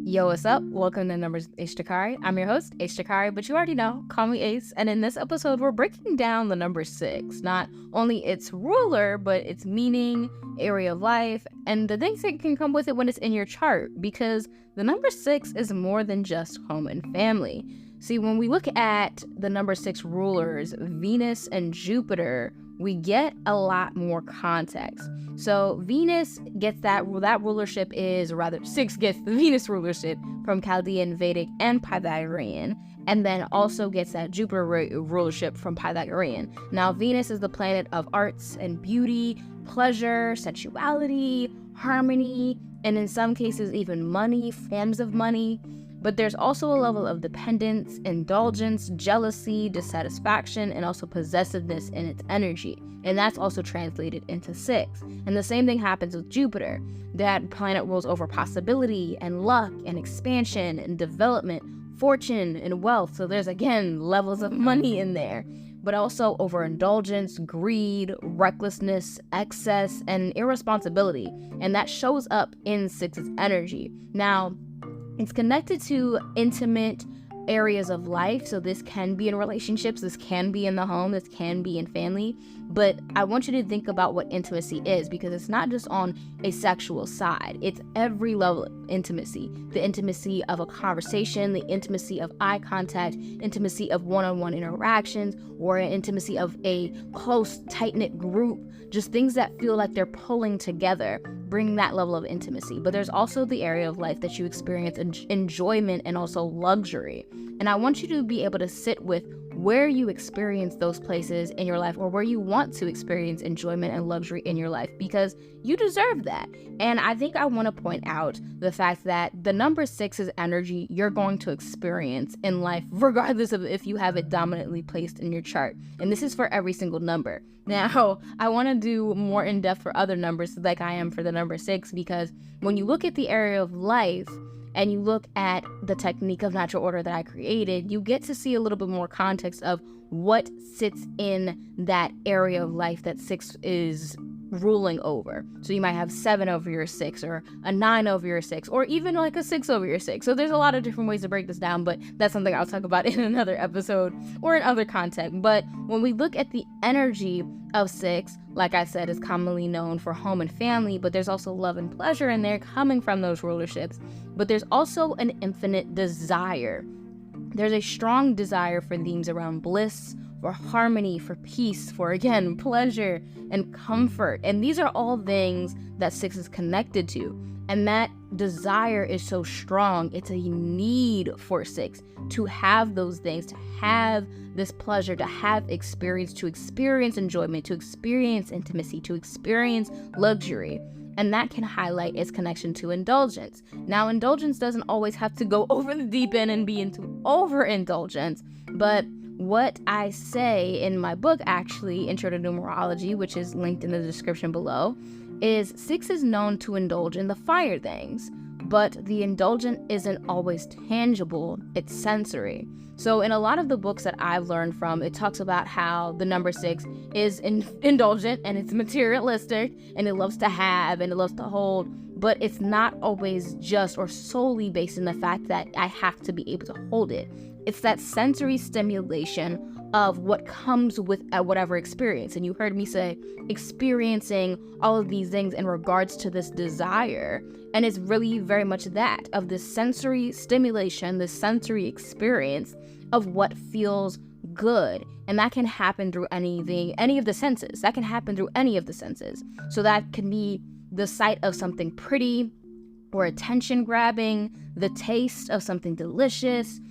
Yo, what's up? Welcome to Numbers with Jacari. I'm your host, Jacari, but you already know, call me Ace. And in this episode, we're breaking down the number 6, not only its ruler, but its meaning, area of life, and the things that can come with it when it's in your chart, because the number 6 is more than just home and family. See, when we look at the number 6 rulers, Venus and Jupiter, we get a lot more context. So Venus gets that rulership is, or rather 6 gets the Venus rulership from Chaldean, Vedic, and Pythagorean, and then also gets that Jupiter rulership from Pythagorean. Now Venus is the planet of arts and beauty, pleasure, sensuality, harmony, and in some cases even money, forms of money. But there's also a level of dependence, indulgence, jealousy, dissatisfaction, and also possessiveness in its energy. And that's also translated into 6. And the same thing happens with Jupiter. That planet rules over possibility and luck and expansion and development, fortune and wealth. So there's, again, levels of money in there. But also overindulgence, greed, recklessness, excess, and irresponsibility. And that shows up in 6's energy. Now, it's connected to intimate areas of life. So this can be in relationships, this can be in the home, this can be in family. But I want you to think about what intimacy is, because it's not just on a sexual side. It's every level of intimacy. The intimacy of a conversation, the intimacy of eye contact, intimacy of one-on-one interactions, or intimacy of a close, tight-knit group. Just things that feel like they're pulling together, bring that level of intimacy. But there's also the area of life that you experience enjoyment and also luxury. And I want you to be able to sit with where you experience those places in your life, or where you want to experience enjoyment and luxury in your life, because you deserve that. And I think I want to point out the fact that the number 6's energy you're going to experience in life, regardless of if you have it dominantly placed in your chart. And this is for every single number. Now, I want to do more in depth for other numbers like I am for the number 6, because when you look at the area of life, and you look at the technique of natural order that I created, you get to see a little bit more context of what sits in that area of life that 6 is ruling over. So you might have 7 over your 6, or a 9 over your 6, or even like a 6 over your 6. So there's a lot of different ways to break this down, but that's something I'll talk about in another episode or in other content. But when we look at the energy of 6, like I said, is commonly known for home and family, but there's also love and pleasure in there coming from those rulerships. But there's also an infinite desire. There's a strong desire for themes around bliss, for harmony, for peace, for, again, pleasure and comfort. And these are all things that 6 is connected to. And that desire is so strong. It's a need for 6 to have those things, to have this pleasure, to have experience, to experience enjoyment, to experience intimacy, to experience luxury. And that can highlight its connection to indulgence. Now, indulgence doesn't always have to go over the deep end and be into overindulgence, but what I say in my book, actually, Intro to Numerology, which is linked in the description below, is 6 is known to indulge in the fire things, but the indulgent isn't always tangible, it's sensory. So in a lot of the books that I've learned from, it talks about how the number 6 is indulgent and it's materialistic and it loves to have and it loves to hold, but it's not always just or solely based in the fact that I have to be able to hold it. It's that sensory stimulation of what comes with whatever experience. And you heard me say experiencing all of these things in regards to this desire. And it's really very much that, of this sensory stimulation, this sensory experience of what feels good. And that can happen through any of the senses. That can happen through any of the senses. So that can be the sight of something pretty or attention grabbing, the taste of something delicious,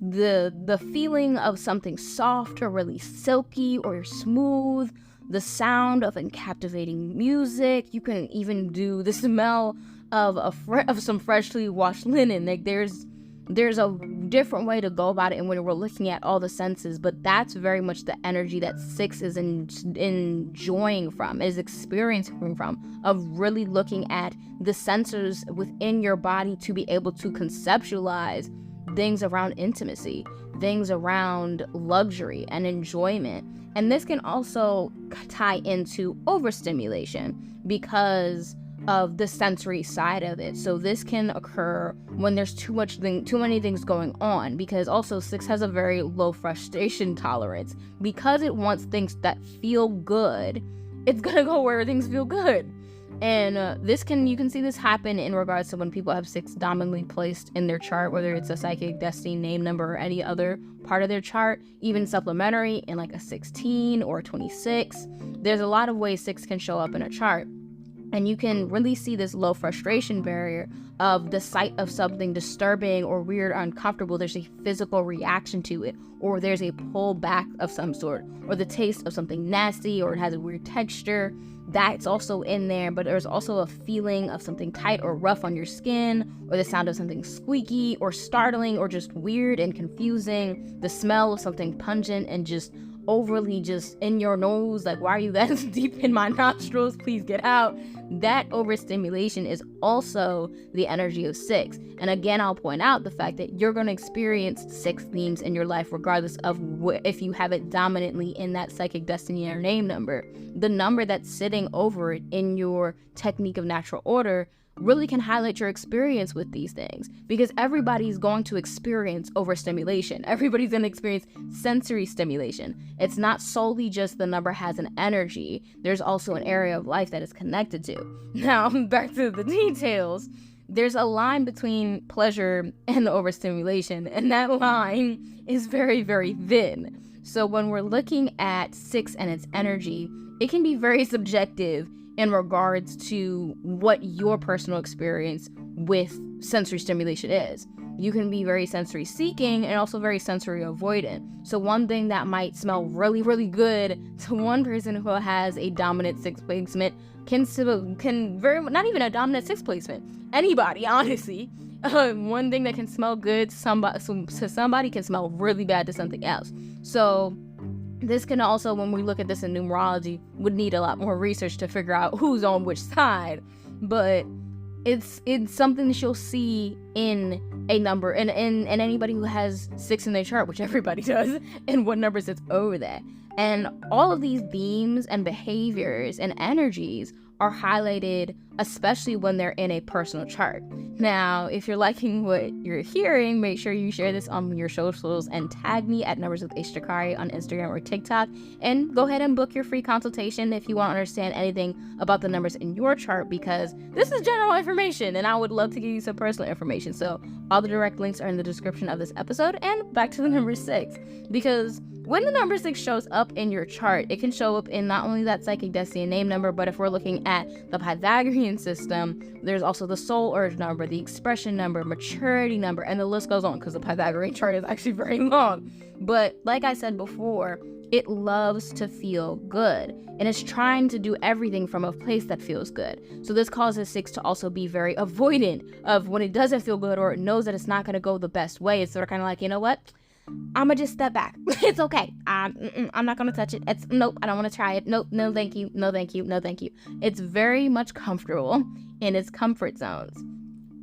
the feeling of something soft or really silky or smooth, the sound of captivating music. You can even do the smell of some freshly washed linen. Like there's a different way to go about it, and when we're looking at all the senses, but that's very much the energy that 6 is enjoying from, is experiencing from, of really looking at the sensors within your body to be able to conceptualize things around intimacy, things around luxury and enjoyment. And this can also tie into overstimulation, because of the sensory side of it. So this can occur when there's too many things going on, because also 6 has a very low frustration tolerance. Because it wants things that feel good, it's gonna go where things feel good. And you can see this happen in regards to when people have 6 dominantly placed in their chart, whether it's a psychic destiny name number or any other part of their chart, even supplementary in like a 16 or a 26. There's a lot of ways 6 can show up in a chart. And you can really see this low frustration barrier of the sight of something disturbing or weird or uncomfortable. There's a physical reaction to it, or there's a pull back of some sort, or the taste of something nasty, or it has a weird texture. That's also in there, but there's also a feeling of something tight or rough on your skin, or the sound of something squeaky or startling or just weird and confusing. The smell of something pungent and just overly just in your nose, like, why are you that deep in my nostrils? Please get out. That overstimulation is also the energy of 6. And again, I'll point out the fact that you're going to experience 6 themes in your life, regardless of if you have it dominantly in that psychic destiny or name number. The number that's sitting over it in your technique of natural order really can highlight your experience with these things, because everybody's going to experience overstimulation. Everybody's going to experience sensory stimulation. It's not solely just the number has an energy. There's also an area of life that is connected to. Now, back to the details. There's a line between pleasure and overstimulation, and that line is very, very thin. So when we're looking at 6 and its energy, it can be very subjective in regards to what your personal experience with sensory stimulation is. You can be very sensory seeking and also very sensory avoidant. So one thing that might smell really, really good to one person who has a dominant 6 placement can very, not even a dominant 6 placement, anybody, honestly. One thing that can smell good to somebody can smell really bad to something else. So this can also, when we look at this in numerology, would need a lot more research to figure out who's on which side. But it's something that you'll see in a number, and anybody who has 6 in their chart, which everybody does, and what number sits over that. And all of these themes and behaviors and energies are highlighted, especially when they're in a personal chart. Now, if you're liking what you're hearing, make sure you share this on your socials and tag me at Numbers with Jacari on Instagram or TikTok. And go ahead and book your free consultation if you want to understand anything about the numbers in your chart, because this is general information and I would love to give you some personal information. So all the direct links are in the description of this episode. And back to the number 6, because when the number 6 shows up in your chart, it can show up in not only that psychic destiny name number, but if we're looking at the Pythagorean system, there's also the soul urge number, the expression number, maturity number, and the list goes on, because the Pythagorean chart is actually very long. But like I said before, it loves to feel good, and it's trying to do everything from a place that feels good. So this causes 6 to also be very avoidant of when it doesn't feel good, or it knows that it's not going to go the best way. It's sort of kind of like, you know what? I'm gonna just step back. It's okay. I'm not gonna touch it. Nope, I don't want to try it. Nope, no thank you, no thank you, no thank you. It's very much comfortable in its comfort zones.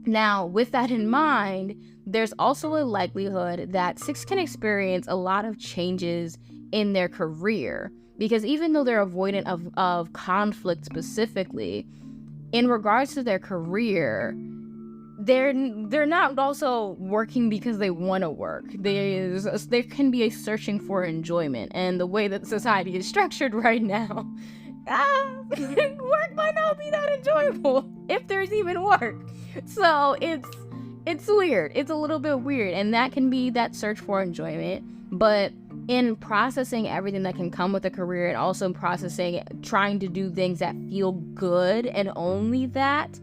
Now, with that in mind, there's also a likelihood that 6 can experience a lot of changes in their career, because even though they're avoidant of conflict specifically, in regards to their career, they're not also working because they want to work. There can be a searching for enjoyment, and the way that society is structured right now, work might not be that enjoyable if there's even work. So it's weird. It's a little bit weird, and that can be that search for enjoyment. But in processing everything that can come with a career, and also trying to do things that feel good and only that,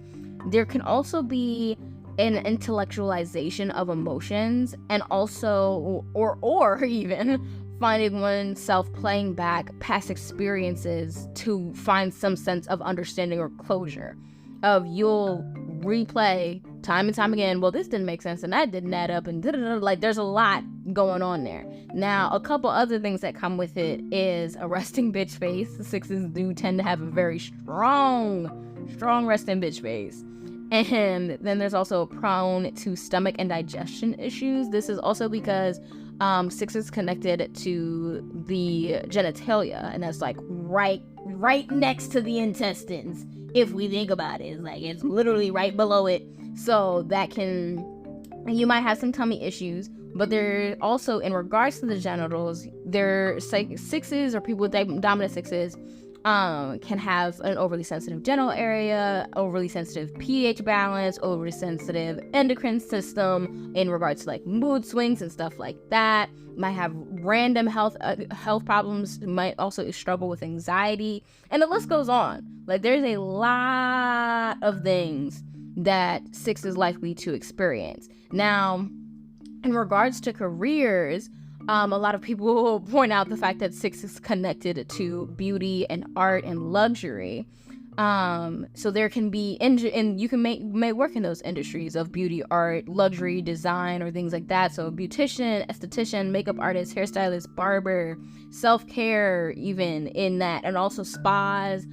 there can also be an intellectualization of emotions, and also or even finding oneself playing back past experiences to find some sense of understanding or closure. You'll replay time and time again, well, this didn't make sense and that didn't add up, and like there's a lot going on there. Now, a couple other things that come with it is a resting bitch face. The 6s do tend to have a very strong resting bitch face. And then there's also prone to stomach and digestion issues. This is also because 6 is connected to the genitalia, and that's like right right next to the intestines. If we think about it, it's like it's literally right below it. So that you might have some tummy issues. But there also, in regards to the genitals, sixes or people with dominant sixes can have an overly sensitive genital area, overly sensitive pH balance, overly sensitive endocrine system in regards to like mood swings and stuff like that. Might have random health problems, might also struggle with anxiety, and the list goes on. Like there's a lot of things that six is likely to experience. Now, in regards to careers, a lot of people will point out the fact that six is connected to beauty and art and luxury. So there can be, and you can may work in those industries of beauty, art, luxury, design, or things like that. So beautician, esthetician, makeup artist, hairstylist, barber, self-care, even in that, and also spas.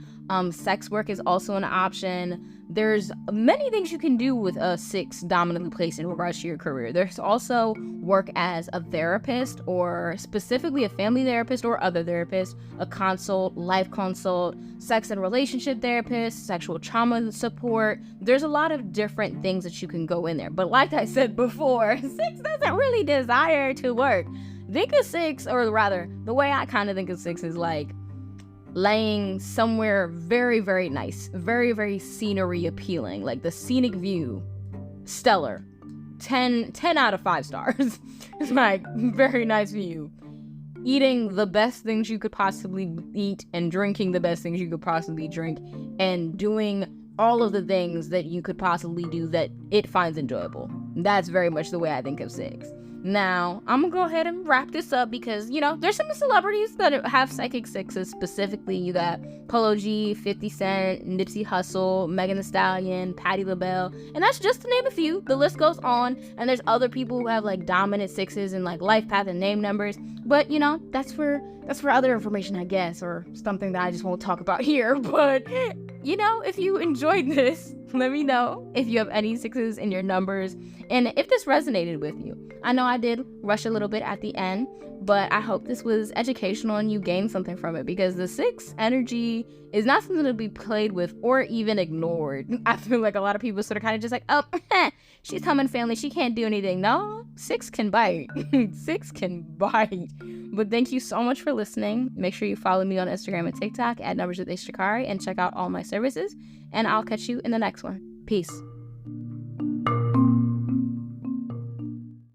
Sex work is also an option. There's many things you can do with a six dominantly placed in regards to your career. There's also work as a therapist, or specifically a family therapist or other therapist, a consult, life consult, sex and relationship therapist, sexual trauma support. There's a lot of different things that you can go in there. But like I said before, six doesn't really desire to work. Think of six, or rather, the way I kind of think of six is like laying somewhere very, very nice, very, very scenery appealing, like the scenic view, stellar, 10 out of 5 stars. It's like very nice view. Eating the best things you could possibly eat and drinking the best things you could possibly drink and doing all of the things that you could possibly do that it finds enjoyable. That's very much the way I think of six. Now, I'm gonna go ahead and wrap this up because, there's some celebrities that have psychic sixes specifically. You got Polo G, 50 Cent, Nipsey Hussle, Megan Thee Stallion, Patti LaBelle, and that's just to name a few. The list goes on, and there's other people who have like dominant sixes and like life path and name numbers. But, that's for other information, I guess, or something that I just won't talk about here. But, if you enjoyed this, let me know if you have any sixes in your numbers and if this resonated with you. I know I did rush a little bit at the end, but I hope this was educational and you gained something from it, because the six energy is not something to be played with or even ignored. I feel like a lot of people sort of kind of just like, oh, she's common family, she can't do anything. No, six can bite. Six can bite. But thank you so much for listening. Make sure you follow me on Instagram and TikTok at Numbers with Jacari and check out all my services. And I'll catch you in the next one. Peace.